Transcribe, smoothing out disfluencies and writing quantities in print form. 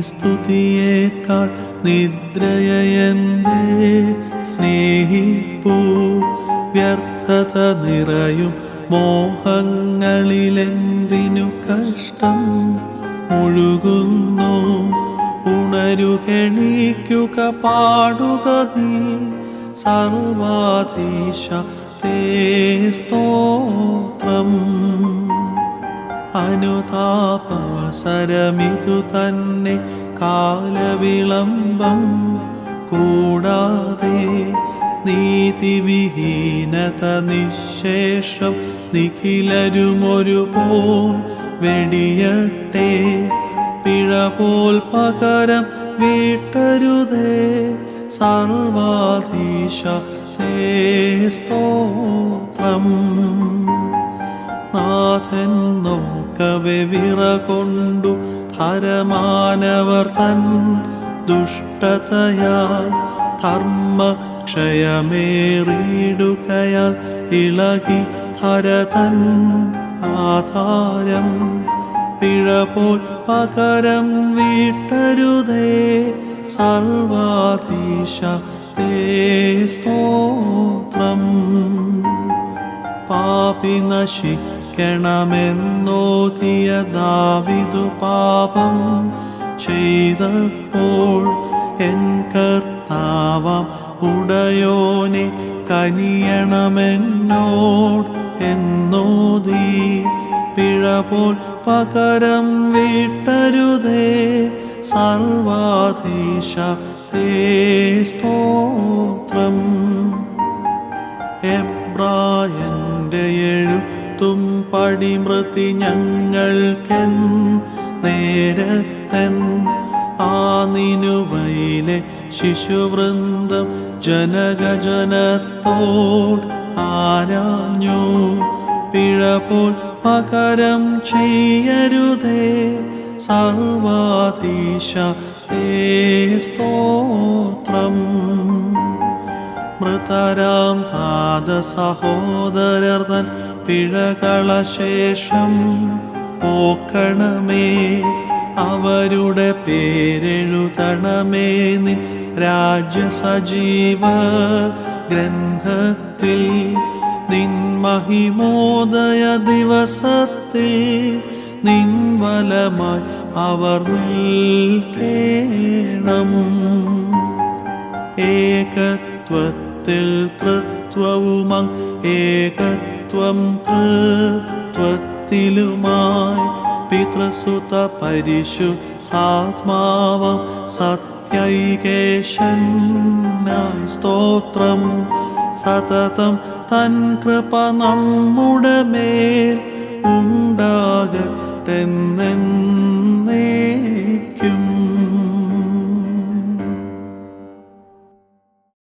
സ്തുതിയേക്കാൾ നിദ്രയെന്തേ സ്നേഹിപ്പൂ. വ്യർത്ഥത നിറയും മോഹങ്ങളിലെന്തിനു കഷ്ടം മുഴുകുന്നു. ഉണരുകെണീക്കുക പാടുക നീ സർവാധീശ തേ സ്തോത്രം. അനുതാപവസരമിതു തന്നെ കാലവിളംബം കൂടാതെ നീതിവിഹീനത നിശേഷം നിഖിലരുമൊരുപോൽ വെടിയട്ടെ. പിഴ പോൽ പകരം വീട്ടരുതേ സർവാധീശ തേ സ്തോത്രം. നാഥൻ നോക്കവെ വിറകൊണ്ടു ധരമാനവർ തൻ ദുഷ്ടതയാൽ ധർമ്മക്ഷയമേറിയിടുകയാൽ ഇളകി ധരതൻ ആധാരം. പിഴ പോൽ പകരം വീട്ടരുതേ സർവാധീശ തേ സ്തോത്രം. പാപി നശിക്കണമെന്നോതിയ ദാവീദു പാപം ചെയ്തപ്പോൾ എൻ കർത്താവാം ഉടയോനെ കനിയണമെന്നോട് എന്നോതി. പിഴ പോൽ പകരം വീട്ടരുതേ സർവാധീശ തേ സ്തോത്രം. എബ്രായന്റെ എഴുത്തും പടിമൃതി ഞങ്ങൾക്കെൻ നേരത്തെൻ ആ നിനുവയിലെ ശിശുവൃന്ദം ജനകജനത്തോട് ആരാഞ്ഞു. പിഴ പോൽ പകരം ചെയ്യരുതേ സർവാധീശ തേ സ്തോത്രം. മൃതരാം താത സഹോദരർ തൻ പിഴകളശേഷം പോക്കണമേ. അവരുടെ പേരെഴുതണമേ നിൻ രാജ്യസജീവ ഗ്രന്ഥത്തിൽ. നിൻ മഹിമോദയ ദിവസത്തിൽ നിൻ വലമായി അവർ നിൽക്കേണം. ഏകത്വത്തിൽ തൃത്വവുമങ് ഏകത്വം തൃത്വത്തിലുമായി പിതൃസുത പരിശുദ്ധാത്മാവം സത്യൈകേശനായി സ്തോത്രം. സതതം തൻ കൃപ നമ്മുടെ മേൽ